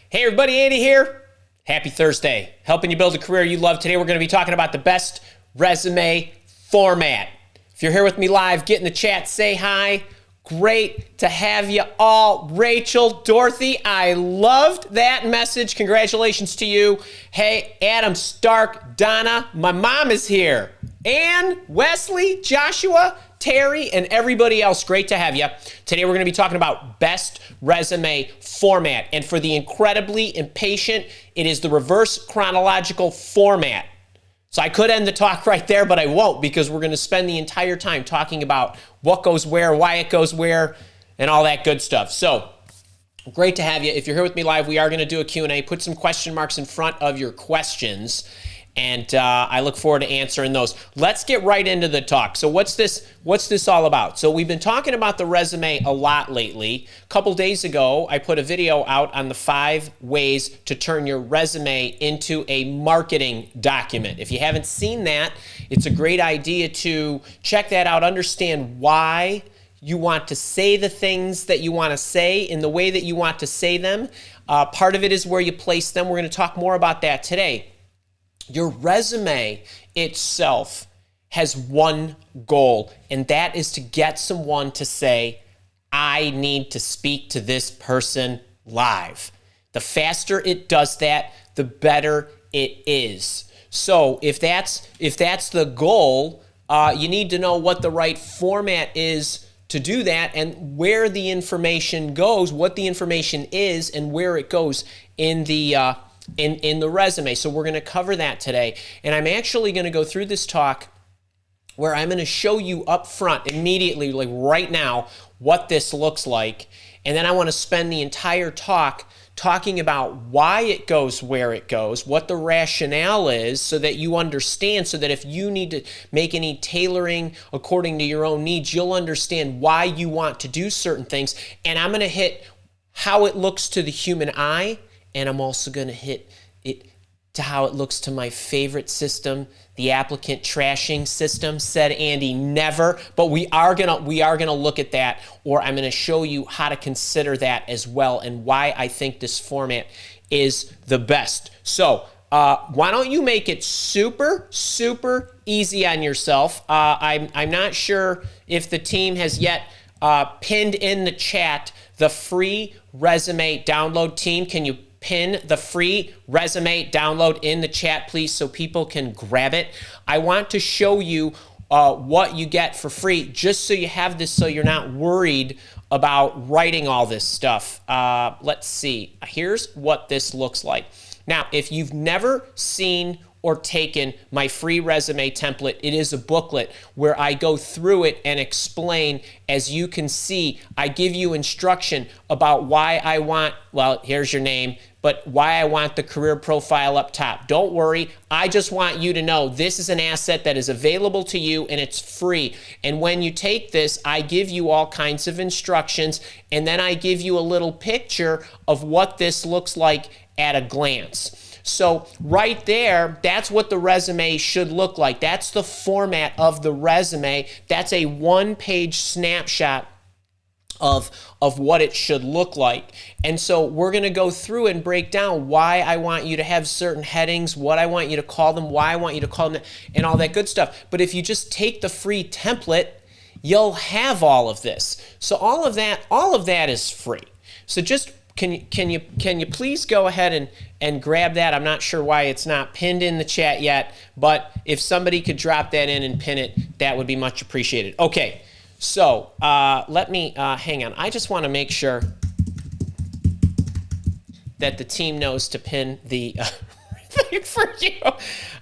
Hey everybody, Andy here. Happy Thursday. Helping you build a career you love. Today we're going to be talking about the best resume format. If you're here with me live, get in the chat, say hi. Great to have you all. Rachel, Dorothy, I loved that message. Congratulations to you. Hey, Adam, Stark, Donna, my mom is here. Ann, Wesley, Joshua, Terry, and everybody else, great to have you. Today we're going to be talking about best resume format. And for the incredibly impatient, it is the reverse chronological format. So I could end the talk right there, but I won't, because we're going to spend the entire time talking about what goes where, why it goes where, and all that good stuff. So great to have you. If you're here with me live, we are going to do a Q&A. Put some question marks in front of your questions, and I look forward to answering those. Let's get right into the talk. So what's this all about? So we've been talking about the resume a lot lately. A couple days ago, I put a video out on the 5 ways to turn your resume into a marketing document. If you haven't seen that, it's a great idea to check that out, understand why you want to say the things that you want to say in the way that you want to say them. Part of it is where you place them. We're going to talk more about that today. Your resume itself has one goal, and that is to get someone to say, I need to speak to this person live. The faster it does that, the better it is. So if that's the goal, you need to know what the right format is to do that, and where the information goes, what the information is, and where it goes in the resume. So we're going to cover that today. And I'm actually going to go through this talk where I'm going to show you up front immediately, like right now, what this looks like. And then I want to spend the entire talk talking about why it goes where it goes, what the rationale is, so that you understand, so that if you need to make any tailoring according to your own needs, you'll understand why you want to do certain things. And I'm going to hit how it looks to the human eye, and I'm also going to hit it to how it looks to my favorite system, the applicant trashing system. Said Andy, never, but we are gonna look at that, or I'm going to show you how to consider that as well, and why I think this format is the best. So why don't you make it super easy on yourself? I'm not sure if the team has yet pinned in the chat the free resume download. Team, can you pin the free resume download in the chat, please, so people can grab it? I want to show you what you get for free, just so you have this, so you're not worried about writing all this stuff. Let's see. Here's what this looks like. Now, if you've never seen or taken my free resume template, it is a booklet where I go through it and explain. As you can see, I give you instruction about why I want, well, here's your name, but why I want the career profile up top. Don't worry, I just want you to know this is an asset that is available to you, and it's free. And when you take this, I give you all kinds of instructions, and then I give you a little picture of what this looks like at a glance. So right there, that's what the resume should look like. That's the format of the resume. That's a one-page snapshot of what it should look like. And so we're going to go through and break down why I want you to have certain headings, what I want you to call them, why I want you to call them, and all that good stuff. But if you just take the free template, you'll have all of this. So all of that is free. So just can you please go ahead and grab that? I'm not sure why it's not pinned in the chat yet, but if somebody could drop that in and pin it, that would be much appreciated. Okay, so let me hang on. I just want to make sure that the team knows to pin the thing for you.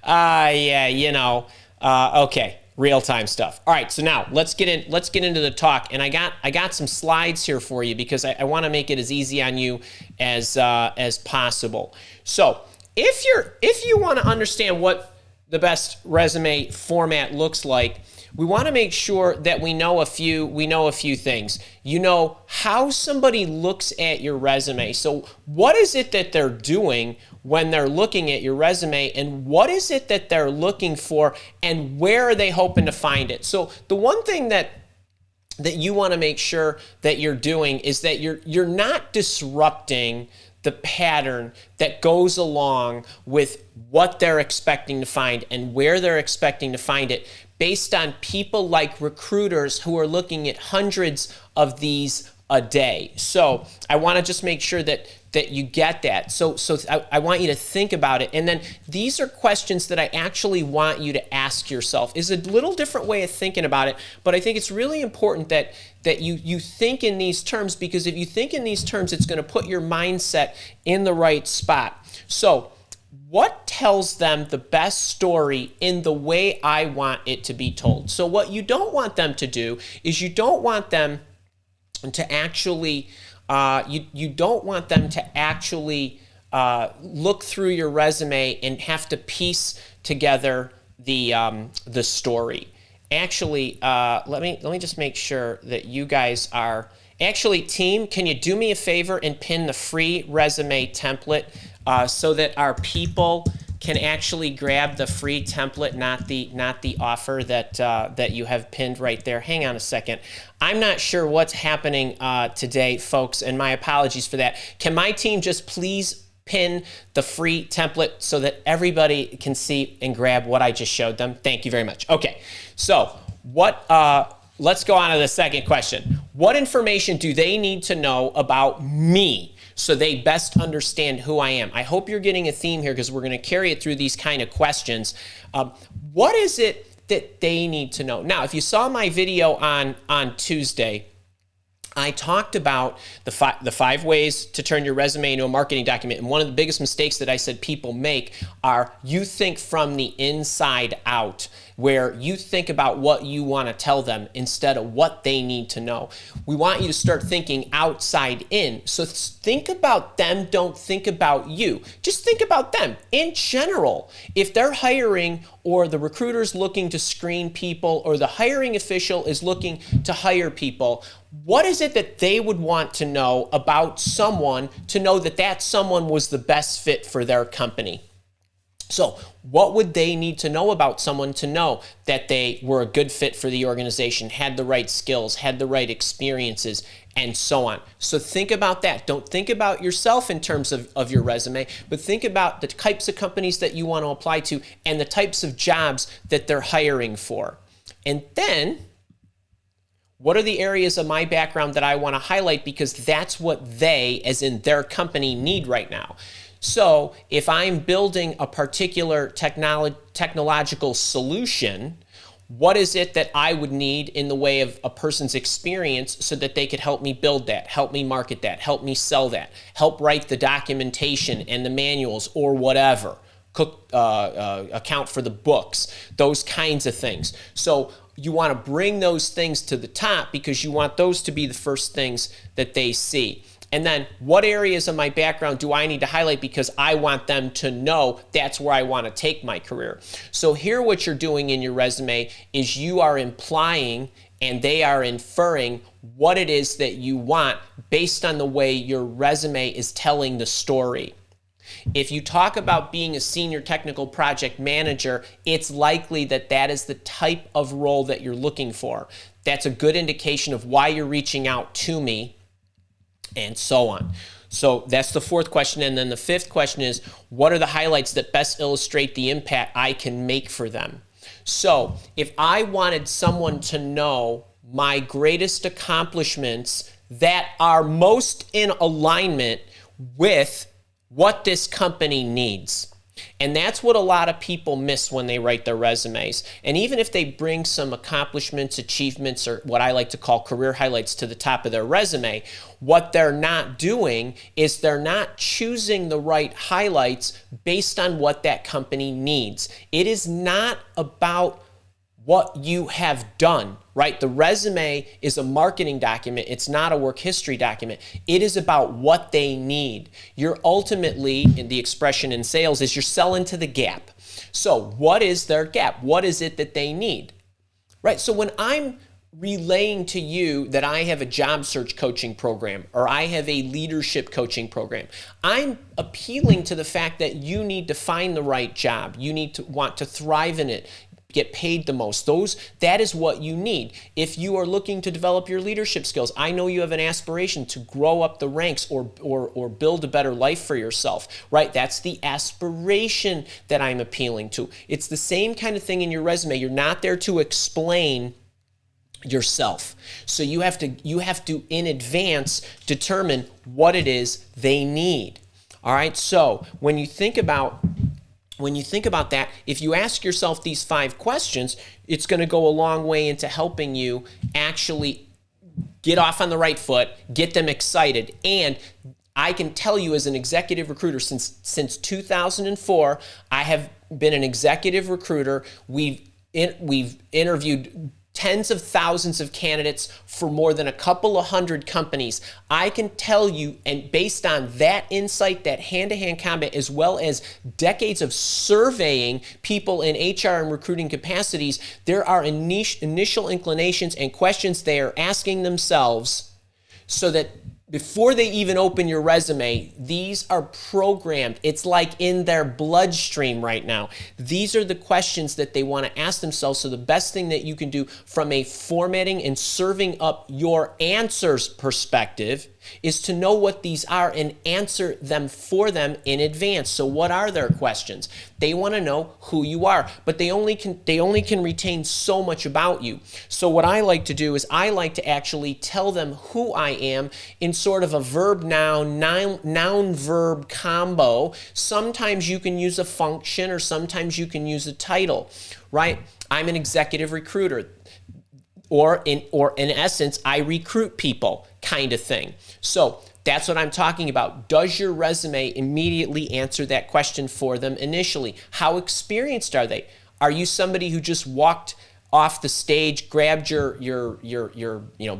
Yeah, you know. Okay. Real-time stuff. All right, so now let's get into the talk, and I got some slides here for you, because I want to make it as easy on you as possible. So if you want to understand what the best resume format looks like, we want to make sure that we know a few things. You know how somebody looks at your resume. So what is it that they're doing when they're looking at your resume, and what is it that they're looking for, and where are they hoping to find it? So the one thing that you want to make sure that you're doing is that you're not disrupting the pattern that goes along with what they're expecting to find and where they're expecting to find it based on people like recruiters who are looking at hundreds of these a day. So I want to just make sure that you get that. So I want you to think about it. And then these are questions that I actually want you to ask yourself. It's a little different way of thinking about it, but I think it's really important that you think in these terms, because if you think in these terms, it's going to put your mindset in the right spot. So what tells them the best story in the way I want it to be told? So what you don't want them to do is you don't want them to actually you don't want them to actually look through your resume and have to piece together the story. Actually, let me just make sure that you guys are actually, team. Can you do me a favor and pin the free resume template so that our people can actually grab the free template, not the offer that you have pinned right there. Hang on a second. I'm not sure what's happening today, folks, and my apologies for that. Can my team just please pin the free template so that everybody can see and grab what I just showed them? Thank you very much. Okay, so let's go on to the second question. What information do they need to know about me so they best understand who I am? I hope you're getting a theme here, because we're going to carry it through these kind of questions. What is it that they need to know? Now, if you saw my video on Tuesday, I talked about the five ways to turn your resume into a marketing document. And one of the biggest mistakes that I said people make are you think from the inside out, where you think about what you want to tell them instead of what they need to know. We want you to start thinking outside in. So think about them, don't think about you. Just think about them in general. If they're hiring, or the recruiter's looking to screen people, or the hiring official is looking to hire people, what is it that they would want to know about someone to know that that someone was the best fit for their company? So what would they need to know about someone to know that they were a good fit for the organization, had the right skills, had the right experiences, and so on? So think about that. Don't think about yourself in terms of your resume, but think about the types of companies that you want to apply to and the types of jobs that they're hiring for. And then, what are the areas of my background that I want to highlight, because that's what they, as in their company, need right now. So if I'm building a particular technological solution, what is it that I would need in the way of a person's experience so that they could help me build that, help me market that, help me sell that, help write the documentation and the manuals or whatever, account for the books, those kinds of things. So you want to bring those things to the top because you want those to be the first things that they see. And then what areas of my background do I need to highlight because I want them to know that's where I want to take my career? So here what you're doing in your resume is you are implying and they are inferring what it is that you want based on the way your resume is telling the story. If you talk about being a senior technical project manager, it's likely that that is the type of role that you're looking for. That's a good indication of why you're reaching out to me, and so on. So that's the fourth question. And then the fifth question is, what are the highlights that best illustrate the impact I can make for them? So if I wanted someone to know my greatest accomplishments that are most in alignment with what this company needs. And that's what a lot of people miss when they write their resumes. And even if they bring some accomplishments, achievements, or what I like to call career highlights to the top of their resume, what they're not doing is they're not choosing the right highlights based on what that company needs. It is not about what you have done, right? The resume is a marketing document. It's not a work history document. It is about what they need. You're ultimately, in the expression in sales, is you're selling to the gap. So what is their gap? What is it that they need, right? So when I'm relaying to you that I have a job search coaching program or I have a leadership coaching program, I'm appealing to the fact that you need to find the right job. You need to want to thrive in it, get paid the most. That is what you need. If you are looking to develop your leadership skills, I know you have an aspiration to grow up the ranks or build a better life for yourself, right? That's the aspiration that I'm appealing to. It's the same kind of thing in your resume. You're not there to explain yourself. So you have to in advance determine what it is they need. All right? So when you think about that, if you ask yourself these 5 questions, it's going to go a long way into helping you actually get off on the right foot, get them excited. And I can tell you as an executive recruiter, since 2004, I have been an executive recruiter. We've interviewed tens of thousands of candidates for more than a couple of hundred companies. I can tell you, and based on that insight, that hand-to-hand combat, as well as decades of surveying people in HR and recruiting capacities, there are initial inclinations and questions they are asking themselves so that before they even open your resume, these are programmed. It's like in their bloodstream right now. These are the questions that they want to ask themselves. So the best thing that you can do from a formatting and serving up your answers perspective is to know what these are and answer them for them in advance. So what are their questions? They want to know who you are, but they only can retain so much about you. So what I like to do is I like to actually tell them who I am in sort of a verb-noun, noun-verb combo. Sometimes you can use a function or sometimes you can use a title, right? I'm an executive recruiter. Or in essence, I recruit people kind of thing. So that's what I'm talking about. Does your resume immediately answer that question for them initially? How experienced are they? Are you somebody who just walked off the stage, grabbed your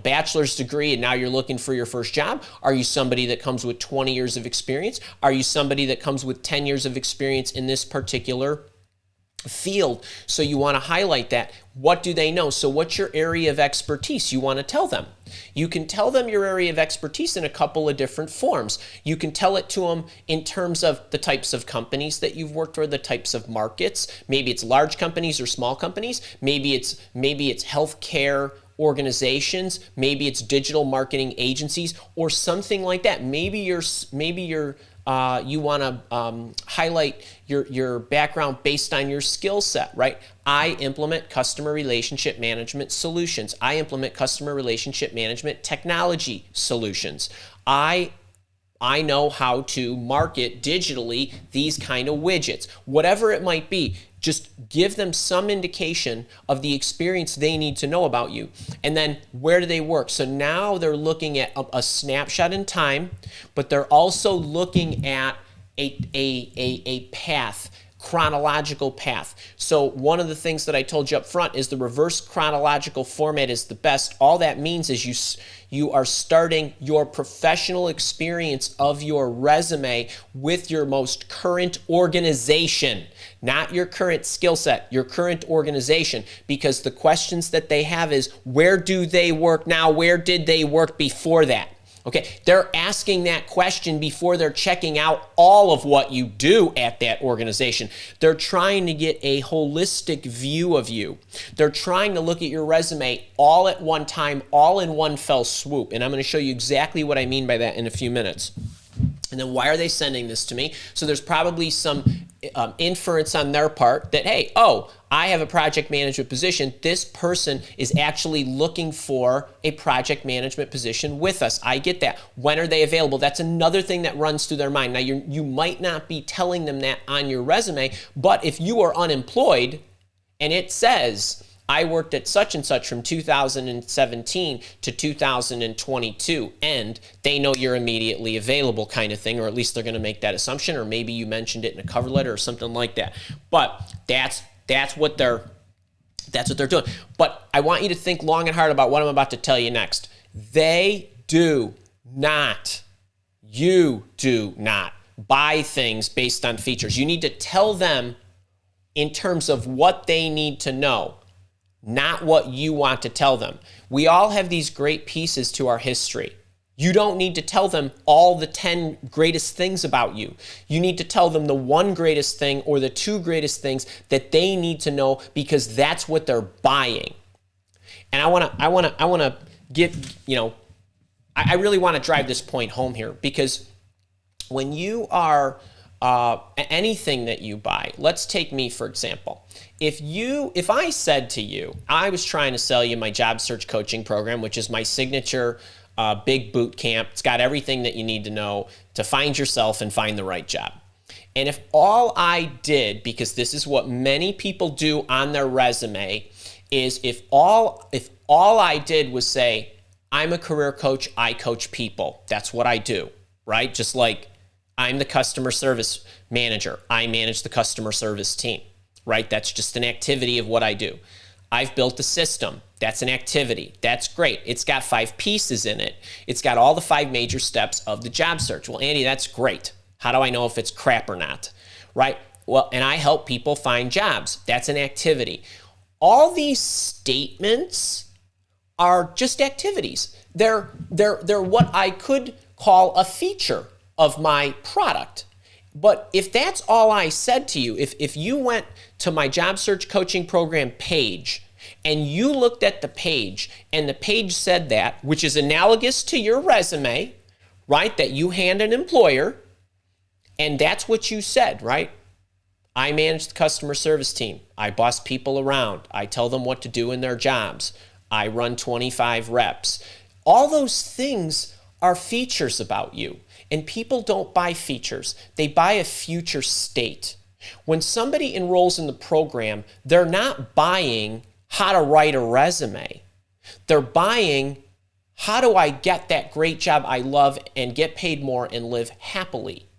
bachelor's degree, and now you're looking for your first job? Are you somebody that comes with 20 years of experience? Are you somebody that comes with 10 years of experience in this particular field? So you want to highlight that. What do they know? So what's your area of expertise? You want to tell them. You can tell them your area of expertise in a couple of different forms. You can tell it to them in terms of the types of companies that you've worked for, the types of markets. Maybe it's large companies or small companies. Maybe it's healthcare organizations. Maybe it's digital marketing agencies or something like that. Maybe you want to highlight your background based on your skill set, right? I implement customer relationship management solutions. I implement customer relationship management technology solutions. I know how to market digitally these kind of widgets. Whatever it might be, just give them some indication of the experience they need to know about you. And then where do they work? So now they're looking at a snapshot in time, but they're also looking at a path, chronological path. So one of the things that I told you up front is the reverse chronological format is the best. All that means is you are starting your professional experience of your resume with your most current organization, not your current skill set, your current organization, because the questions that they have is, where do they work now? Where did they work before that? Okay, they're asking that question before they're checking out all of what you do at that organization. They're trying to get a holistic view of you. They're trying to look at your resume all at one time, all in one fell swoop. And I'm going to show you exactly what I mean by that in a few minutes. And then why are they sending this to me? So there's probably some inference on their part that, hey, I have a project management position. This person is actually looking for a project management position with us. I get that. When are they available? That's another thing that runs through their mind. Now, you might not be telling them that on your resume, but if you are unemployed and it says, I worked at such and such from 2017 to 2022, and they know you're immediately available kind of thing, or at least they're going to make that assumption, or maybe you mentioned it in a cover letter or something like that. But that's what they're doing. But I want you to think long and hard about what I'm about to tell you next. You do not buy things based on features. You need to tell them in terms of what they need to know, not what you want to tell them. We all have these great pieces to our history. You don't need to tell them all the 10 greatest things about you. You need to tell them the one greatest thing or the two greatest things that they need to know, because that's what they're buying. And I want to get, I really want to drive this point home here, because when you are anything that you buy, let's take me for example. If I said to you, I was trying to sell you my job search coaching program, which is my signature big boot camp. It's got everything that you need to know to find yourself and find the right job. And if all I did, because this is what many people do on their resume, is if all I did was say, I'm a career coach, I coach people. That's what I do, right? Just like I'm the customer service manager, I manage the customer service team, right? That's just an activity of what I do. I've built a system. That's an activity. That's great. It's got 5 pieces in it. It's got all the 5 major steps of the job search. Well, Andy, that's great. How do I know if it's crap or not, right? Well, and I help people find jobs. That's an activity. All these statements are just activities. They're what I could call a feature of my product. But if that's all I said to you, if you went to my job search coaching program page and you looked at the page and the page said that, which is analogous to your resume, right, that you hand an employer, and that's what you said, right? I manage the customer service team. I boss people around. I tell them what to do in their jobs. I run 25 reps. All those things are features about you. And people don't buy features. They buy a future state. When somebody enrolls in the program, they're not buying how to write a resume. They're buying, how do I get that great job I love and get paid more and live happily?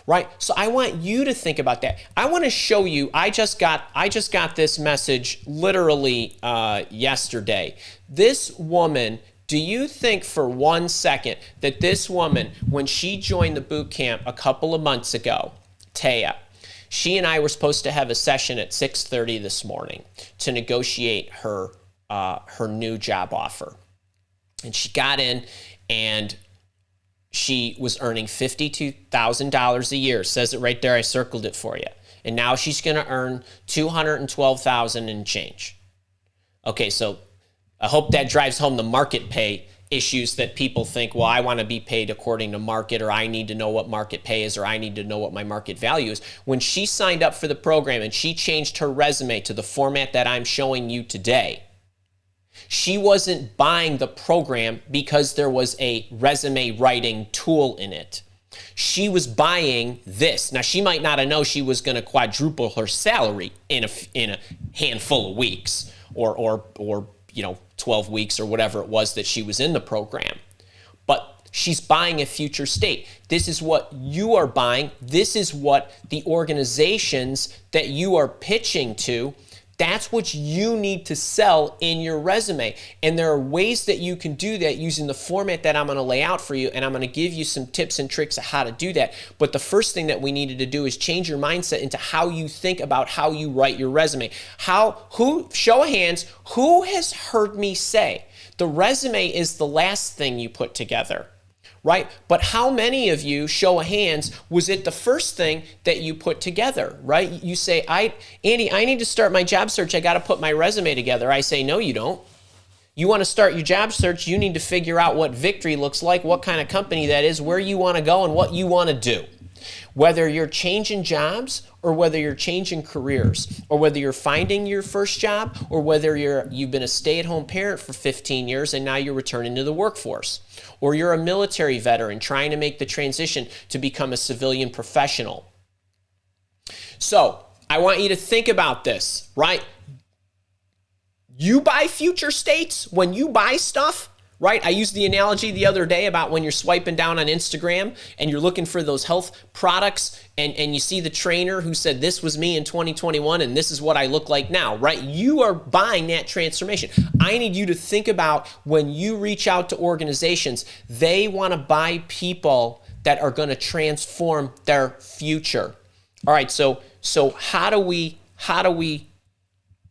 Right? So I want you to think about that. I want to show you, I just got this message literally yesterday. This woman, do you think for 1 second that this woman, when she joined the boot camp a couple of months ago, Teya, she and I were supposed to have a session at 6:30 this morning to negotiate her new job offer. And she got in and she was earning $52,000 a year. It says it right there. I circled it for you. And now she's going to earn $212,000 and change. Okay, so I hope that drives home the market pay issues that people think, well, I want to be paid according to market, or I need to know what market pay is, or I need to know what my market value is. When she signed up for the program and she changed her resume to the format that I'm showing you today, she wasn't buying the program because there was a resume writing tool in it. She was buying this. Now, she might not have known she was going to quadruple her salary in a handful of weeks, or 12 weeks or whatever it was that she was in the program. But she's buying a future state. This is what you are buying. This is what the organizations that you are pitching to, that's what you need to sell in your resume. And there are ways that you can do that using the format that I'm going to lay out for you, and I'm going to give you some tips and tricks of how to do that. But the first thing that we needed to do is change your mindset into how you think about how you write your resume. Show of hands, who has heard me say the resume is the last thing you put together? Right? But how many of you, show of hands, was it the first thing that you put together, right? You say, Andy, I need to start my job search. I got to put my resume together. I say, no, you don't. You want to start your job search, you need to figure out what victory looks like, what kind of company that is, where you want to go, and what you want to do. Whether you're changing jobs, or whether you're changing careers, or whether you're finding your first job, or whether you've been a stay-at-home parent for 15 years and now you're returning to the workforce, or you're a military veteran trying to make the transition to become a civilian professional. So I want you to think about this, right? You buy future states when you buy stuff, right? I used the analogy the other day about when you're swiping down on Instagram and you're looking for those health products, and you see the trainer who said, this was me in 2021 and this is what I look like now, right? You are buying that transformation. I need you to think about when you reach out to organizations, they want to buy people that are going to transform their future. All right, so how do we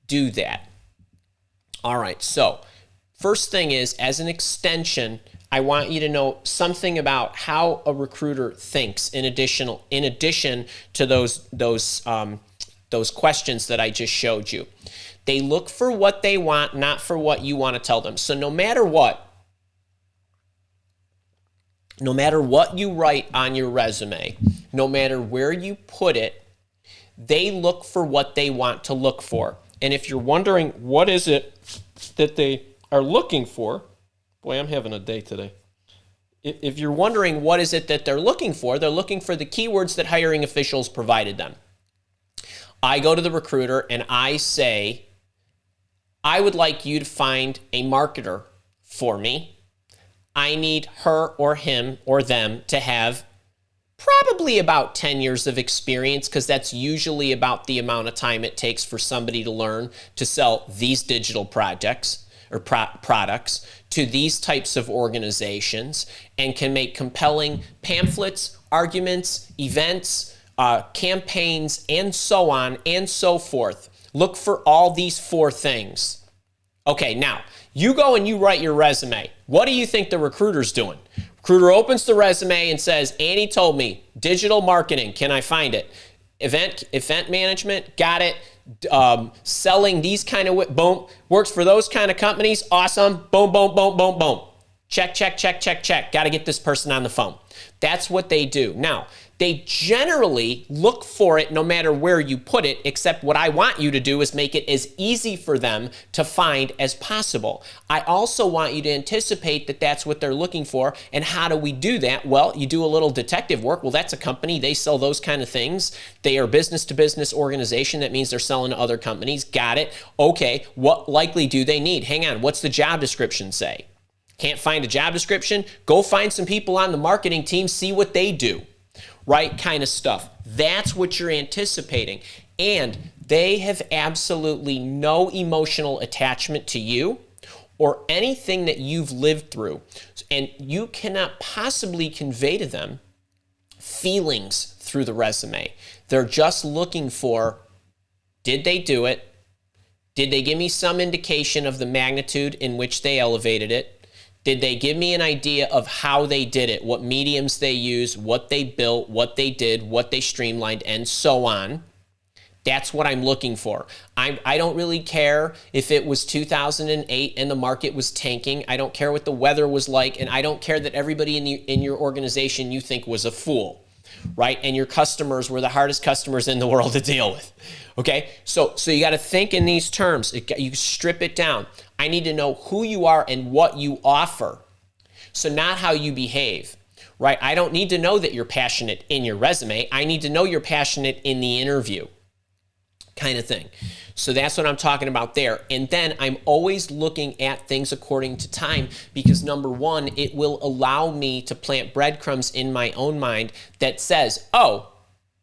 do that? All right, so first thing is, as an extension, I want you to know something about how a recruiter thinks in addition to those questions that I just showed you. They look for what they want, not for what you want to tell them. So no matter what you write on your resume, no matter where you put it, they look for what they want to look for. And if you're wondering what is it that they are looking for, boy, I'm having a day today. If you're wondering what is it that they're looking for the keywords that hiring officials provided them. I go to the recruiter and I say, I would like you to find a marketer for me. I need her or him or them to have probably about 10 years of experience, because that's usually about the amount of time it takes for somebody to learn to sell these digital projects or products to these types of organizations, and can make compelling pamphlets, arguments, events, campaigns, and so on and so forth. Look for all these 4 things. Okay, now, you go and you write your resume. What do you think the recruiter's doing? Recruiter opens the resume and says, Annie told me, digital marketing, can I find it? Event management, got it. Selling these kind of, boom, works for those kind of companies, awesome, boom, boom, boom, boom, boom. Check, check, check, check, check. Got to get this person on the phone. That's what they do. Now, they generally look for it no matter where you put it, except what I want you to do is make it as easy for them to find as possible. I also want you to anticipate that that's what they're looking for. And how do we do that? Well, you do a little detective work. Well, that's a company. They sell those kind of things. They are business-to-business organization. That means they're selling to other companies. Got it. Okay, what likely do they need? Hang on, what's the job description say? Can't find a job description? Go find some people on the marketing team, see what they do. Right kind of stuff. That's what you're anticipating. And they have absolutely no emotional attachment to you or anything that you've lived through. And you cannot possibly convey to them feelings through the resume. They're just looking for, did they do it? Did they give me some indication of the magnitude in which they elevated it? Did they give me an idea of how they did it, what mediums they used, what they built, what they did, what they streamlined, and so on? That's what I'm looking for. I don't really care if it was 2008 and the market was tanking. I don't care what the weather was like, and I don't care that everybody in your organization you think was a fool, right? And your customers were the hardest customers in the world to deal with. Okay, so you got to think in these terms. You strip it down. I need to know who you are and what you offer. So not how you behave, right? I don't need to know that you're passionate in your resume. I need to know you're passionate in the interview, kind of thing. So that's what I'm talking about there. And then I'm always looking at things according to time, because number one, it will allow me to plant breadcrumbs in my own mind that says, oh,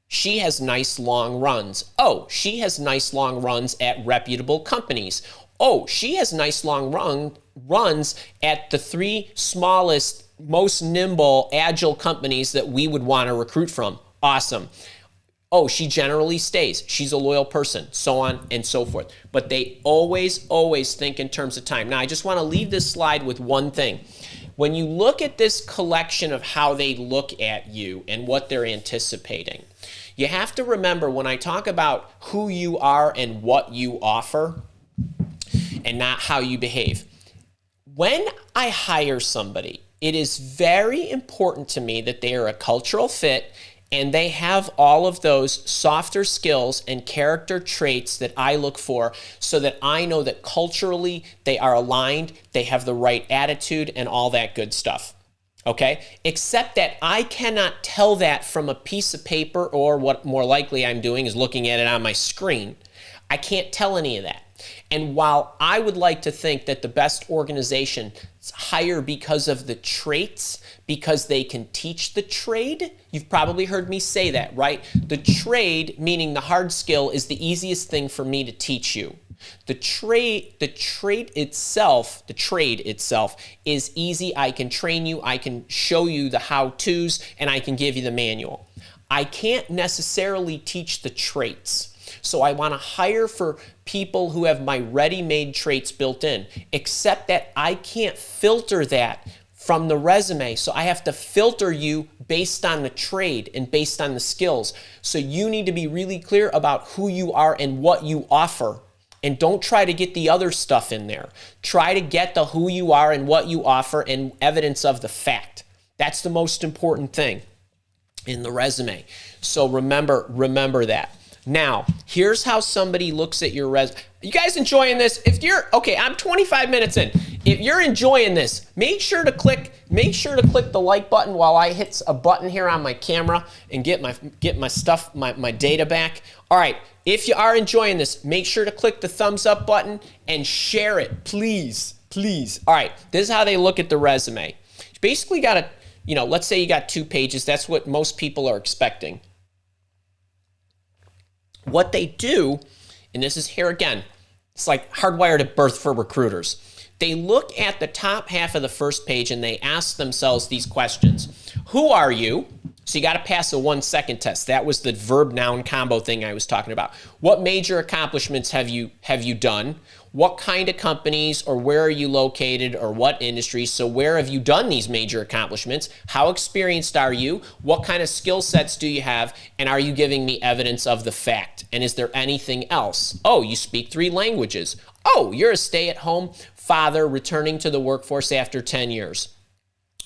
she has nice long runs. Oh, she has nice long runs at reputable companies. Oh, she has nice long runs at the 3 smallest, most nimble, agile companies that we would want to recruit from. Awesome. Oh, she generally stays. She's a loyal person, so on and so forth. But they always think in terms of time. Now, I just want to leave this slide with one thing. When you look at this collection of how they look at you and what they're anticipating, you have to remember when I talk about who you are and what you offer and not how you behave. When I hire somebody, it is very important to me that they are a cultural fit and they have all of those softer skills and character traits that I look for, so that I know that culturally they are aligned, they have the right attitude and all that good stuff. Okay? Except that I cannot tell that from a piece of paper, or what more likely I'm doing is looking at it on my screen. I can't tell any of that. And while I would like to think that the best organizations hire because of the traits, because they can teach the trade, you've probably heard me say that, right? The trade, meaning the hard skill, is the easiest thing for me to teach you. The trade itself is easy. I can train you, I can show you the how-tos, and I can give you the manual. I can't necessarily teach the traits. So I want to hire for people who have my ready-made traits built in, except that I can't filter that from the resume. So I have to filter you based on the trade and based on the skills. So you need to be really clear about who you are and what you offer. And don't try to get the other stuff in there. Try to get the who you are and what you offer and evidence of the fact. That's the most important thing in the resume. So remember that. Now, here's how somebody looks at your resume. You guys enjoying this? If you're, okay, I'm 25 minutes in. If you're enjoying this, make sure to click the like button while I hit a button here on my camera and get my stuff, my data back. All right, if you are enjoying this, make sure to click the thumbs up button and share it, please. All right, this is how they look at the resume. You basically got to, let's say you got 2 pages. That's what most people are expecting. What they do, and this is here again, it's like hardwired at birth for recruiters. They look at the top half of the first page and they ask themselves these questions. Who are you? So you got to pass a 1-second test. That was the verb-noun combo thing I was talking about. What major accomplishments have you done? What kind of companies, or where are you located, or what industries? So where have you done these major accomplishments? How experienced are you? What kind of skill sets do you have? And are you giving me evidence of the fact? And is there anything else? Oh, you speak 3 languages. Oh, you're a stay-at-home father returning to the workforce after 10 years.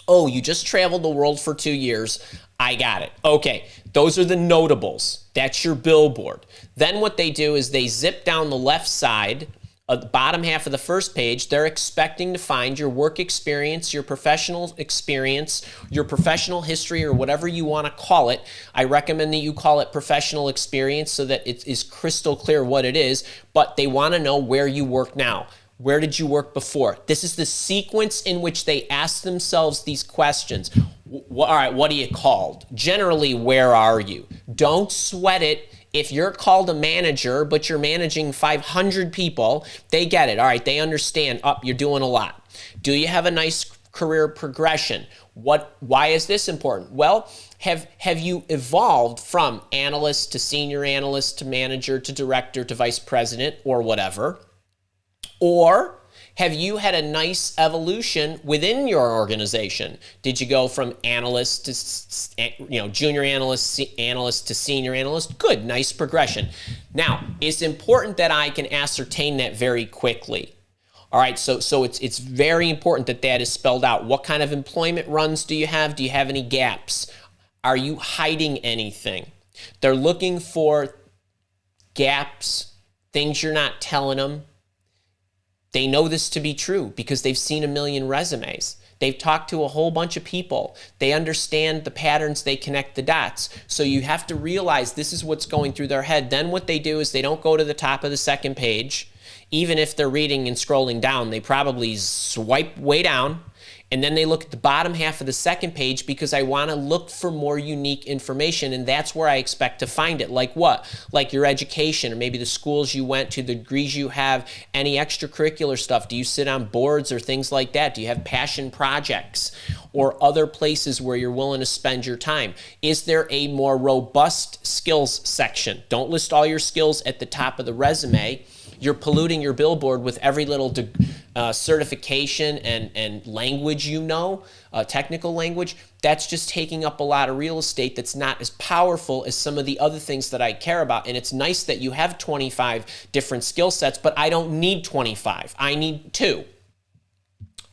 Oh, you just traveled the world for 2 years. I got it. Okay, those are the notables. That's your billboard. Then what they do is they zip down the left side of the bottom half of the first page. They're expecting to find your work experience, your professional experience, your professional history, or whatever you want to call it. I recommend that you call it professional experience so that it is crystal clear what it is, but they want to know where you work now. Where did you work before? This is the sequence in which they ask themselves these questions. All right, what are you called? Generally, where are you? Don't sweat it. If you're called a manager, but you're managing 500 people, they get it. All right, they understand. You're doing a lot. Do you have a nice career progression? Why is this important? Well, have you evolved from analyst to senior analyst to manager to director to vice president or whatever? Or have you had a nice evolution within your organization? Did you go from analyst to junior analyst to senior analyst? Good, nice progression. Now, it's important that I can ascertain that very quickly. All right, so it's very important that is spelled out. What kind of employment runs do you have? Do you have any gaps? Are you hiding anything? They're looking for gaps, things you're not telling them. They know this to be true because they've seen a million resumes. They've talked to a whole bunch of people. They understand the patterns, they connect the dots. So you have to realize this is what's going through their head. Then what they do is they don't go to the top of the second page. Even if they're reading and scrolling down, they probably swipe way down. And then they look at the bottom half of the second page because I want to look for more unique information, and that's where I expect to find it. Like what? Like your education, or maybe the schools you went to, the degrees you have, any extracurricular stuff. Do you sit on boards or things like that? Do you have passion projects or other places where you're willing to spend your time? Is there a more robust skills section? Don't list all your skills at the top of the resume. You're polluting your billboard with every little certification and language technical language. That's just taking up a lot of real estate that's not as powerful as some of the other things that I care about. And it's nice that you have 25 different skill sets, but I don't need 25. I need 2.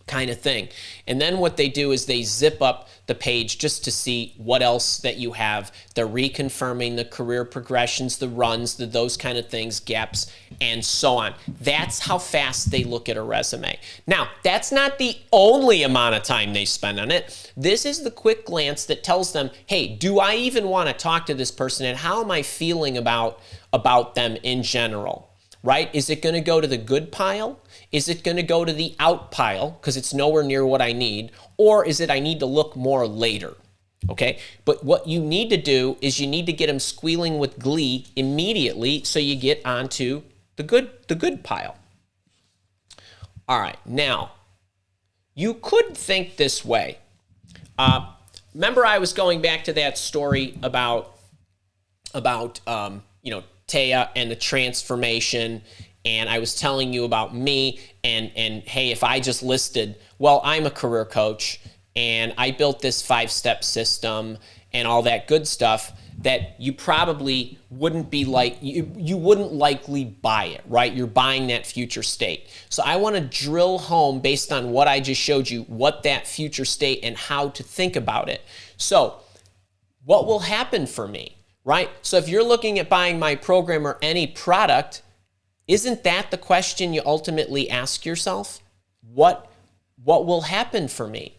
Kind of thing. And then what they do is they zip up the page just to see what else that you have. They're reconfirming the career progressions, the runs, those kind of things, gaps, and so on. That's how fast they look at a resume. Now, that's not the only amount of time they spend on it. This is the quick glance that tells them, hey, do I even want to talk to this person, and how am I feeling about them in general? Right? Is it going to go to the good pile? Is it going to go to the out pile because it's nowhere near what I need? Or is it I need to look more later? Okay? But what you need to do is you need to get them squealing with glee immediately so you get onto the good pile. All right. Now, you could think this way. Remember I was going back to that story about Teya and the transformation, and I was telling you about me and hey, if I just listed, well, I'm a career coach and I built this 5-step system and all that good stuff, that you probably wouldn't be like, you wouldn't likely buy it, right? You're buying that future state. So I want to drill home based on what I just showed you, what that future state and how to think about it. So what will happen for me, right? So if you're looking at buying my program or any product, isn't that the question you ultimately ask yourself? What will happen for me?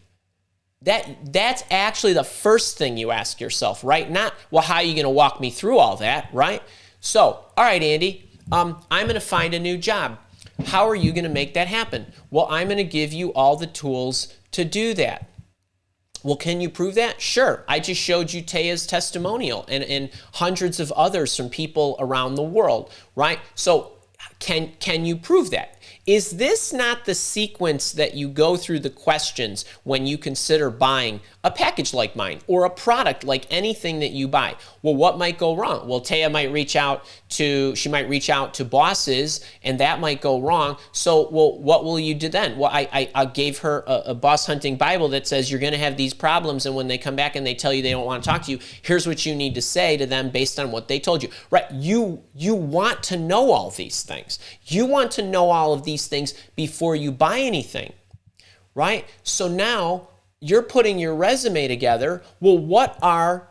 That's actually the first thing you ask yourself, right? Not, well, how are you going to walk me through all that, right? So, all right, Andy, I'm going to find a new job. How are you going to make that happen? Well, I'm going to give you all the tools to do that. Well, can you prove that? Sure. I just showed you Teya's testimonial and hundreds of others from people around the world, right? So can you prove that? Is this not the sequence that you go through the questions when you consider buying a package like mine or a product like anything that you buy? Well, what might go wrong? Well, Teya might reach out to bosses, and that might go wrong. So, well, what will you do then? Well, I gave her a boss hunting Bible that says you're going to have these problems, and when they come back and they tell you they don't want to talk to you, here's what you need to say to them based on what they told you. Right? You want to know all these things. You want to know all of these things before you buy anything, right? So now you're putting your resume together. Well, what are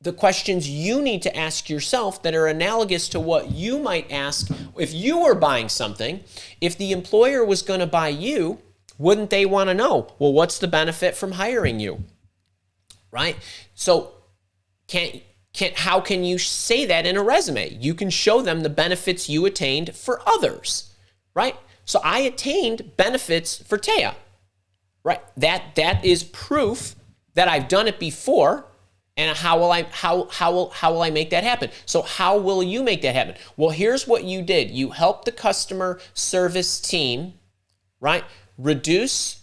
the questions you need to ask yourself that are analogous to what you might ask if you were buying something? If the employer was going to buy you, wouldn't they want to know, well, what's the benefit from hiring you, right? So how can you say that in a resume? You can show them the benefits you attained for others, right? So I attained benefits for Teya, right? That is proof that I've done it before. And how will I make that happen? So how will you make that happen? Well, here's what you did. You helped the customer service team, right, reduce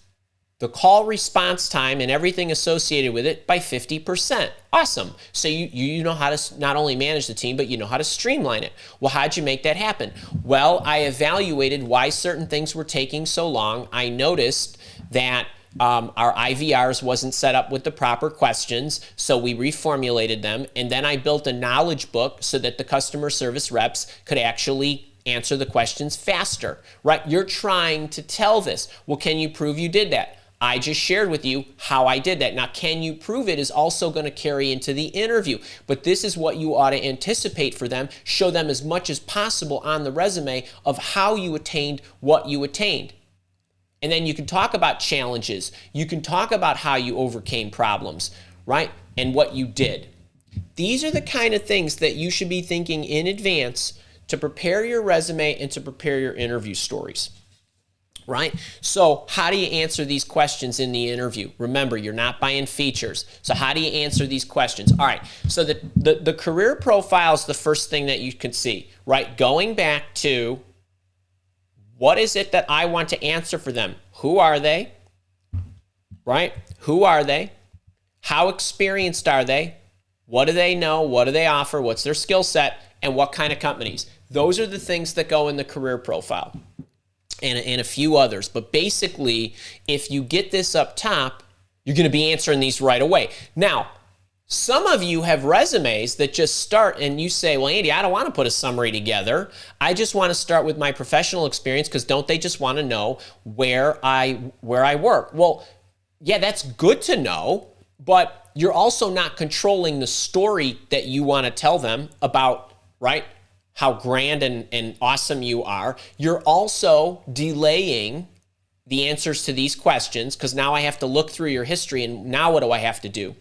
the call response time and everything associated with it by 50%. Awesome. So you know how to not only manage the team, but you know how to streamline it. Well, how'd you make that happen? Well, I evaluated why certain things were taking so long. I noticed that our IVRs wasn't set up with the proper questions, so we reformulated them, and then I built a knowledge book so that the customer service reps could actually answer the questions faster, right? You're trying to tell this. Well, can you prove you did that? I just shared with you how I did that. Now, can you prove it is also going to carry into the interview, but this is what you ought to anticipate for them. Show them as much as possible on the resume of how you attained what you attained. And then you can talk about challenges. You can talk about how you overcame problems, right? And what you did. These are the kind of things that you should be thinking in advance to prepare your resume and to prepare your interview stories, right? So how do you answer these questions in the interview? Remember, you're not buying features. So how do you answer these questions? All right, so the career profile is the first thing that you can see, right? Going back to, what is it that I want to answer for them? Who are they? Right? Who are they? How experienced are they? What do they know? What do they offer? What's their skill set? And what kind of companies? Those are the things that go in the career profile and a few others. But basically, if you get this up top, you're going to be answering these right away. Now, some of you have resumes that just start and you say, well, Andy, I don't want to put a summary together. I just want to start with my professional experience because don't they just want to know where I work? Well, yeah, that's good to know, but you're also not controlling the story that you want to tell them about, right, how grand and awesome you are. You're also delaying the answers to these questions because now I have to look through your history, and now what do I have to do?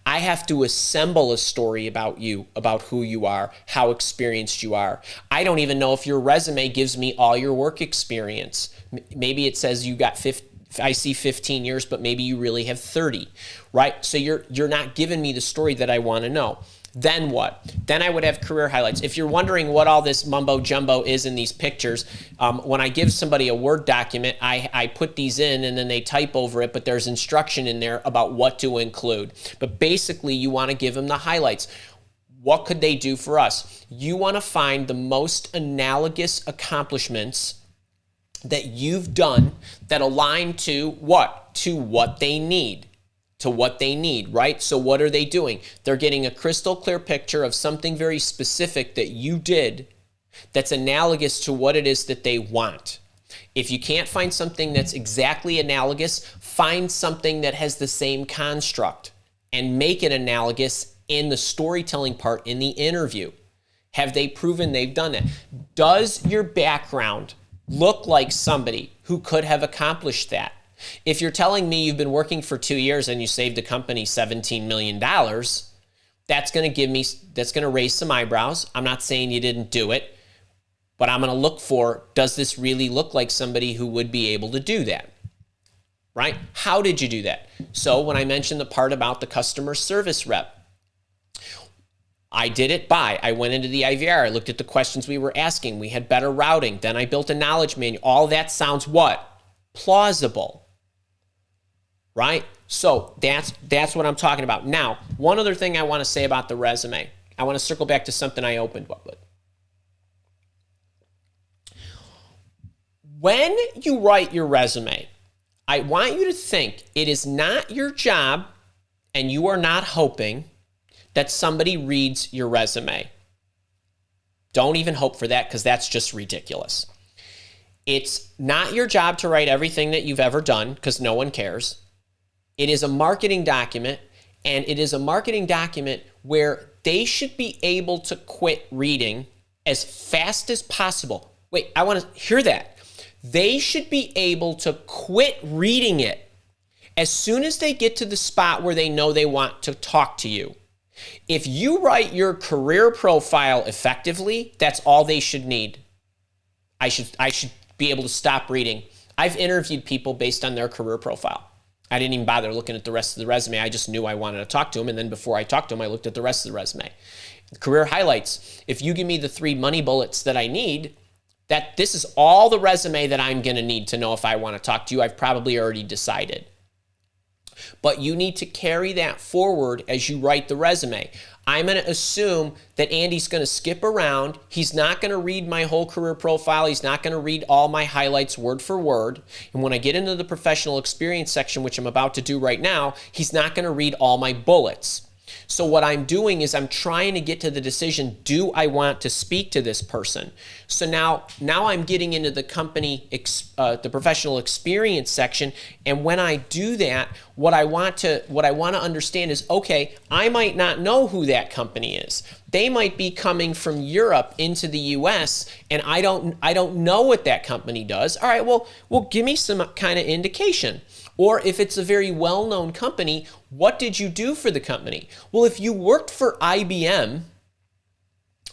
I have to assemble a story about you, about who you are, how experienced you are. I don't even know if your resume gives me all your work experience. Maybe it says you got 15 years, but maybe you really have 30, right? So you're not giving me the story that I want to know. Then what? Then I would have career highlights. If you're wondering what all this mumbo jumbo is in these pictures, when I give somebody a Word document, I put these in and then they type over it, but there's instruction in there about what to include. But basically, you want to give them the highlights. What could they do for us? You want to find the most analogous accomplishments that you've done that align to what? To what they need. To what they need, right? So what are they doing? They're getting a crystal clear picture of something very specific that you did that's analogous to what it is that they want. If you can't find something that's exactly analogous, find something that has the same construct and make it analogous in the storytelling part in the interview. Have they proven they've done that? Does your background look like somebody who could have accomplished that? If you're telling me you've been working for 2 years and you saved the company $17 million, that's going to raise some eyebrows. I'm not saying you didn't do it, but I'm going to look for, does this really look like somebody who would be able to do that? Right? How did you do that? So when I mentioned the part about the customer service rep, I did it I went into the IVR, I looked at the questions we were asking, we had better routing, then I built a knowledge manual. All that sounds what? Plausible. Right? So that's what I'm talking about. Now, one other thing I want to say about the resume. I want to circle back to something I opened up with. When you write your resume, I want you to think it is not your job, and you are not hoping that somebody reads your resume. Don't even hope for that, because that's just ridiculous. It's not your job to write everything that you've ever done, because no one cares. It is a marketing document, and it is a marketing document where they should be able to quit reading as fast as possible. Wait, I want to hear that. They should be able to quit reading it as soon as they get to the spot where they know they want to talk to you. If you write your career profile effectively, that's all they should need. I should be able to stop reading. I've interviewed people based on their career profile. I didn't even bother looking at the rest of the resume. I just knew I wanted to talk to them, and then before I talked to them, I looked at the rest of the resume. Career highlights. If you give me the 3 money bullets that I need, that this is all the resume that I'm going to need to know if I want to talk to you. I've probably already decided. But you need to carry that forward as you write the resume. I'm going to assume that Andy's going to skip around. He's not going to read my whole career profile. He's not going to read all my highlights word for word. And when I get into the professional experience section, which I'm about to do right now, he's not going to read all my bullets. So what I'm doing is I'm trying to get to the decision, do I want to speak to this person? So now I'm getting into the company, the professional experience section. And when I do that, what I want to understand is, okay, I might not know who that company is. They might be coming from Europe into the US, and I don't know what that company does. All right, well, give me some kind of indication. Or if it's a very well-known company, what did you do for the company? Well, if you worked for IBM,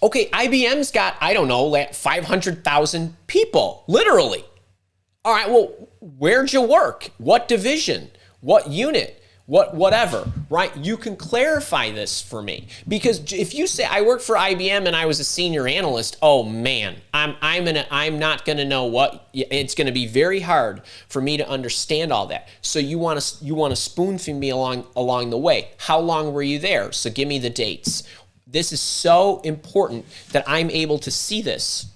okay, IBM's got, 500,000 people, literally. All right, well, where'd you work? What division? What unit? Whatever, right? You can clarify this for me, because if you say I worked for IBM and I was a senior analyst, oh man, I'm not gonna know what. It's gonna be very hard for me to understand all that. So you want to spoon feed me along the way. How long were you there? So give me the dates. This is so important that I'm able to see this.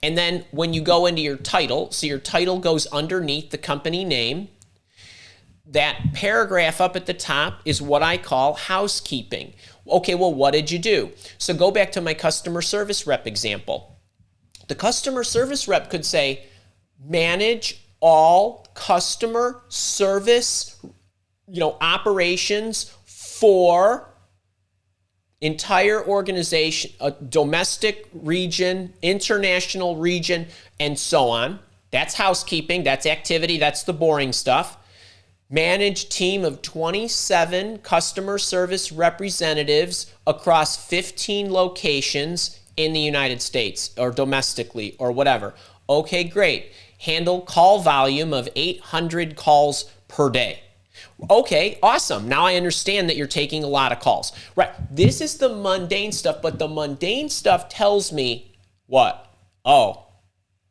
And then when you go into your title, so your title goes underneath the company name. That paragraph up at the top is what I call housekeeping. Okay, well, what did you do? So go back to my customer service rep example. The customer service rep could say, manage all customer service, operations for entire organization, a domestic region, international region, and so on. That's housekeeping, that's activity, that's the boring stuff. Manage team of 27 customer service representatives across 15 locations in the United States or domestically or whatever. Okay, great. Handle call volume of 800 calls per day. Okay, awesome. Now I understand that you're taking a lot of calls. Right. This is the mundane stuff, but the mundane stuff tells me what? Oh,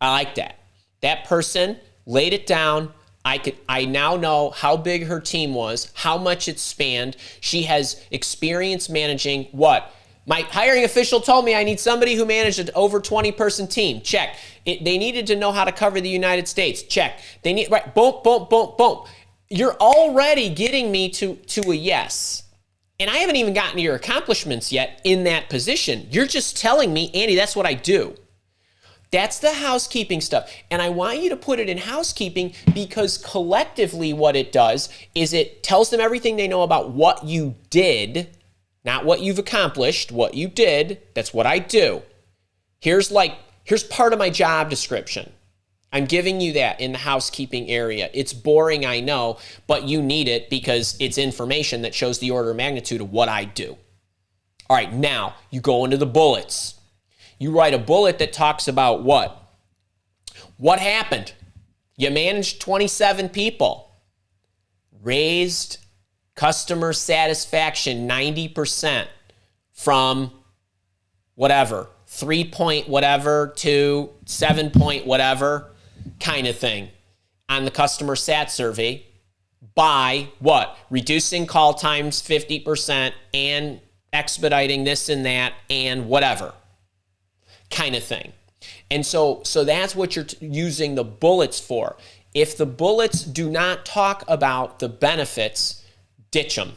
I like that. That person laid it down. I now know how big her team was, how much it spanned. She has experience managing what? My hiring official told me I need somebody who managed an over 20-person team. Check. They needed to know how to cover the United States. Check. They need, right, boom, boom, boom, boom. You're already getting me to a yes. And I haven't even gotten to your accomplishments yet in that position. You're just telling me, Andy, that's what I do. That's the housekeeping stuff. And I want you to put it in housekeeping because collectively what it does is it tells them everything they know about what you did, not what you've accomplished, what you did. That's what I do. Here's part of my job description. I'm giving you that in the housekeeping area. It's boring, I know, but you need it because it's information that shows the order of magnitude of what I do. All right, now you go into the bullets. You write a bullet that talks about what? What happened? You managed 27 people. Raised customer satisfaction 90% from whatever, 3 point whatever to 7 point whatever kind of thing on the customer sat survey by what? Reducing call times 50% and expediting this and that and whatever kind of thing. And so that's what you're using the bullets for. If the bullets do not talk about the benefits, ditch them.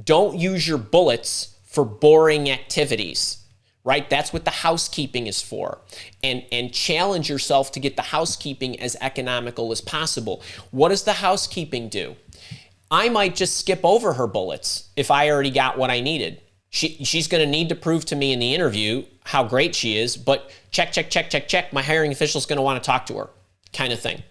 Don't use your bullets for boring activities, right? That's what the housekeeping is for. And challenge yourself to get the housekeeping as economical as possible. What does the housekeeping do? I might just skip over her bullets if I already got what I needed. She's going to need to prove to me in the interview how great she is, but check, check, check, check, check. My hiring official is going to want to talk to her, kind of thing.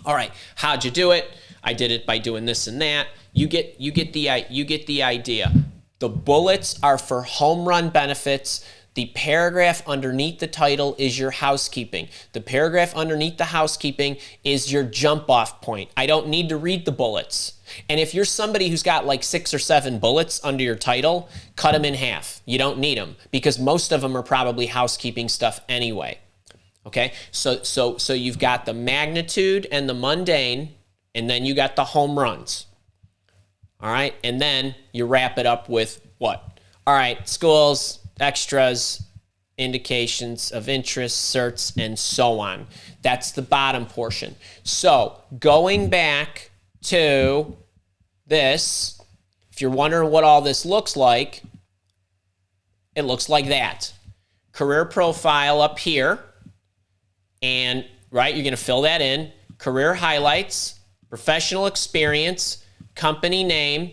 All right, how'd you do it? I did it by doing this and that. You get the idea. The bullets are for home run benefits. The paragraph underneath the title is your housekeeping. The paragraph underneath the housekeeping is your jump off point. I don't need to read the bullets. And if you're somebody who's got like 6 or 7 bullets under your title, cut them in half. You don't need them because most of them are probably housekeeping stuff anyway. Okay, so you've got the magnitude and the mundane, and then you got the home runs. All right, and then you wrap it up with what? All right, schools, extras, indications of interest, certs, and so on. That's the bottom portion. So going back to this, if you're wondering what all this looks like, it looks like that. Career profile up here, and right, you're going to fill that in. Career highlights, professional experience, company name,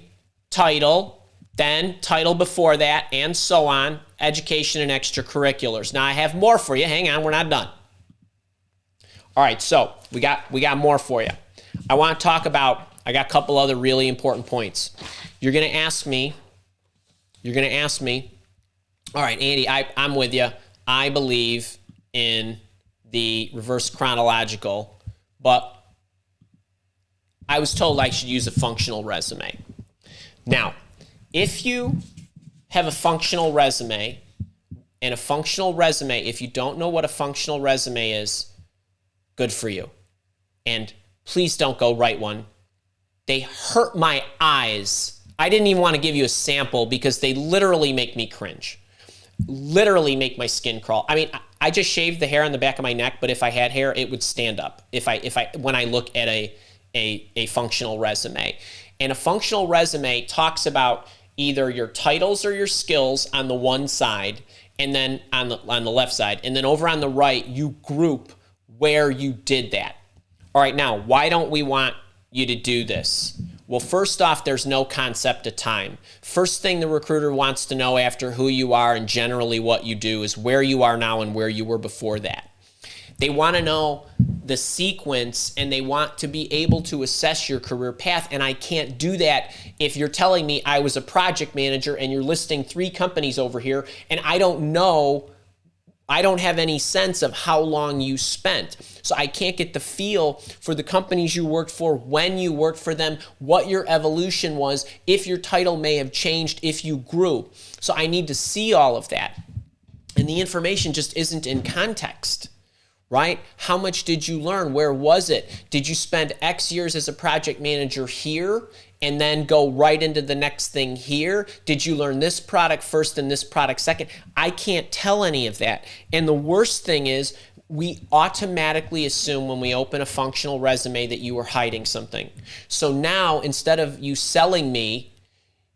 title, then title before that, and so on, education and extracurriculars. Now I have more for you. Hang on, we're not done. All right, so we got more for you. I want to talk about, I got a couple other really important points. You're going to ask me, all right, Andy, I'm with you. I believe in the reverse chronological, but I was told I should use a functional resume. Now, if you have a functional resume, and a functional resume, if you don't know what a functional resume is, good for you. And please don't go write one. They hurt my eyes. I didn't even want to give you a sample because they literally make me cringe. Literally make my skin crawl. I mean, I just shaved the hair on the back of my neck, but if I had hair, it would stand up when I look at a functional resume. And a functional resume talks about either your titles or your skills on the one side, and then on the left side, and then over on the right, you group where you did that. All right, now, why don't we want you to do this? Well, first off, there's no concept of time. First thing the recruiter wants to know after who you are and generally what you do is where you are now and where you were before that. They want to know the sequence, and they want to be able to assess your career path, and I can't do that if you're telling me I was a project manager and you're listing 3 companies over here, and I don't know, I don't have any sense of how long you spent. So I can't get the feel for the companies you worked for, when you worked for them, what your evolution was, if your title may have changed, if you grew. So I need to see all of that. And the information just isn't in context. right? How much did you learn? Where was it? Did you spend X years as a project manager here and then go right into the next thing here? Did you learn this product first and this product second? I can't tell any of that. And the worst thing is we automatically assume when we open a functional resume that you are hiding something. So now instead of you selling me,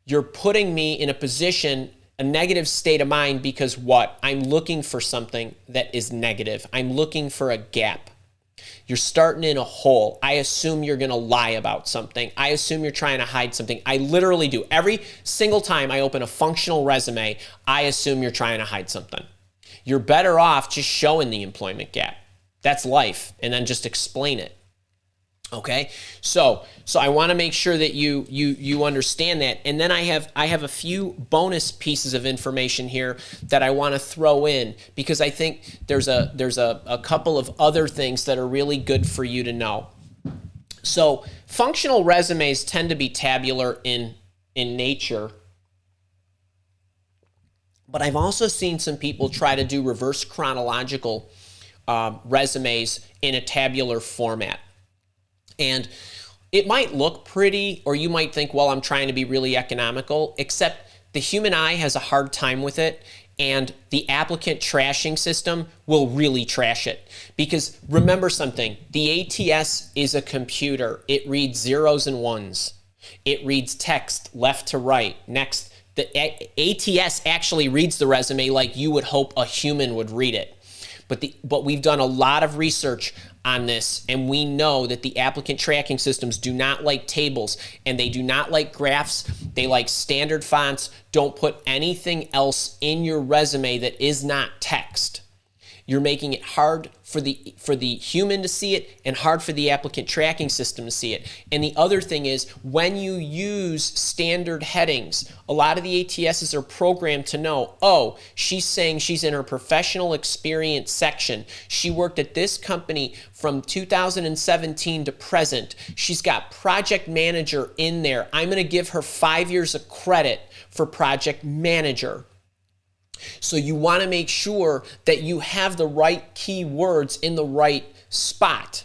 you're putting me in a position, a negative state of mind, because what? I'm looking for something that is negative. I'm looking for a gap. You're starting in a hole. I assume you're going to lie about something. I assume you're trying to hide something. I literally do. Every single time I open a functional resume, I assume you're trying to hide something. You're better off just showing the employment gap. That's life. And then just explain it. Okay, so I want to make sure that you understand that, and then I have a few bonus pieces of information here that I want to throw in, because I think there's a couple of other things that are really good for you to know. So functional resumes tend to be tabular in nature, but I've also seen some people try to do reverse chronological resumes in a tabular format. And it might look pretty, or you might think, well, I'm trying to be really economical, except the human eye has a hard time with it, and the applicant trashing system will really trash it. Because remember something, the ATS is a computer. It reads zeros and ones. It reads text left to right. Next, the ATS actually reads the resume like you would hope a human would read it. But we've done a lot of research on this, and we know that the applicant tracking systems do not like tables, and they do not like graphs. They like standard fonts. Don't put anything else in your resume that is not text. You're making it hard for the human to see it and hard for the applicant tracking system to see it. And the other thing is, when you use standard headings, a lot of the ATSs are programmed to know, oh, she's saying she's in her professional experience section. She worked at this company from 2017 to present. She's got project manager in there. I'm going to give her 5 years of credit for project manager. So you want to make sure that you have the right keywords in the right spot.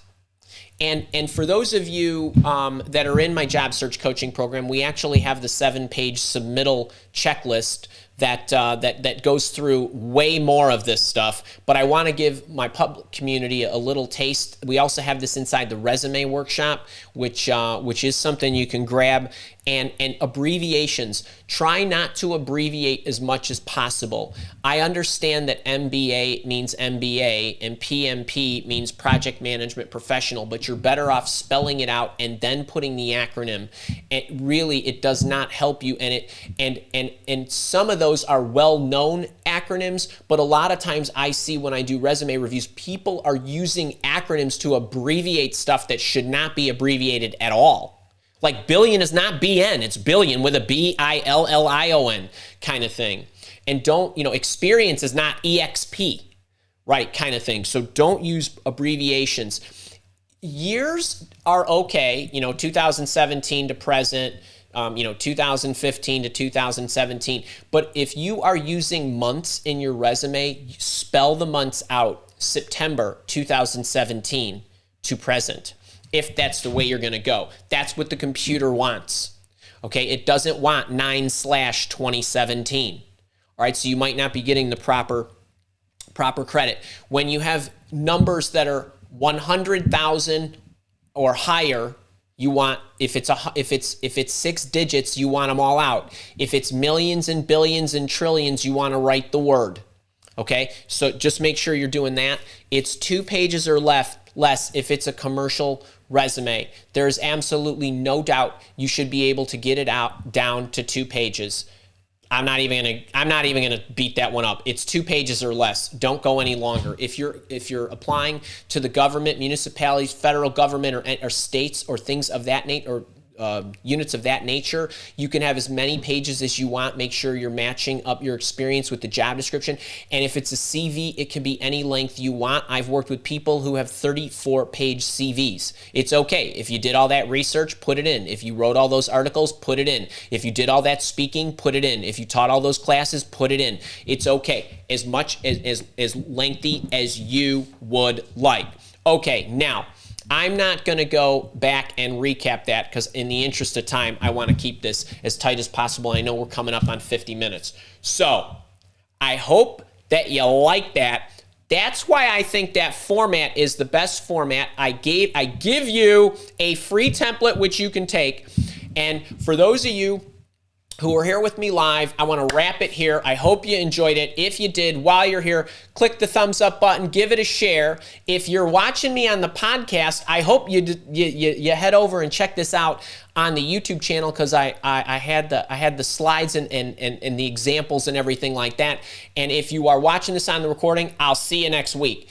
And for those of you that are in my job search coaching program, we actually have the 7-page submittal checklist that goes through way more of this stuff. But I want to give my public community a little taste. We also have this inside the resume workshop, which is something you can grab. And abbreviations. Try not to abbreviate as much as possible. I understand that MBA means MBA and PMP means Project Management Professional, but you're better off spelling it out and then putting the acronym. It does not help you. And some of those are well-known acronyms, but a lot of times I see when I do resume reviews, people are using acronyms to abbreviate stuff that should not be abbreviated at all. Like billion is not BN, it's billion with a BILLION kind of thing. And experience is not EXP, right, kind of thing. So don't use abbreviations. Years are okay, 2017 to present, 2015 to 2017. But if you are using months in your resume, spell the months out. September 2017 to present. If that's the way you're going to go. That's what the computer wants. Okay, it doesn't want 9/2017. All right, so you might not be getting the proper credit. When you have numbers that are 100,000 or higher, you want, if it's 6 digits, you want them all out. If it's millions and billions and trillions, you want to write the word. Okay, so just make sure you're doing that. It's 2 pages or less if it's a commercial resume. There's absolutely no doubt you should be able to get it out down to 2 pages. I'm not even gonna beat that one up. It's 2 pages or less. Don't go any longer. If you're applying to the government, municipalities, federal government, or states or things of that nature, or units of that nature. You can have as many pages as you want. Make sure you're matching up your experience with the job description. And if it's a CV, it can be any length you want. I've worked with people who have 34-page CVs. It's okay. If you did all that research, put it in. If you wrote all those articles, put it in. If you did all that speaking, put it in. If you taught all those classes, put it in. It's okay. As much as lengthy as you would like. Okay, now, I'm not going to go back and recap that because in the interest of time, I want to keep this as tight as possible. I know we're coming up on 50 minutes. So I hope that you like that. That's why I think that format is the best format. I give you a free template which you can take. And for those of you who are here with me live, I want to wrap it here. I hope you enjoyed it. If you did, while you're here, click the thumbs up button, give it a share. If you're watching me on the podcast, I hope you head over and check this out on the YouTube channel because I had the slides and the examples and everything like that. And if you are watching this on the recording, I'll see you next week.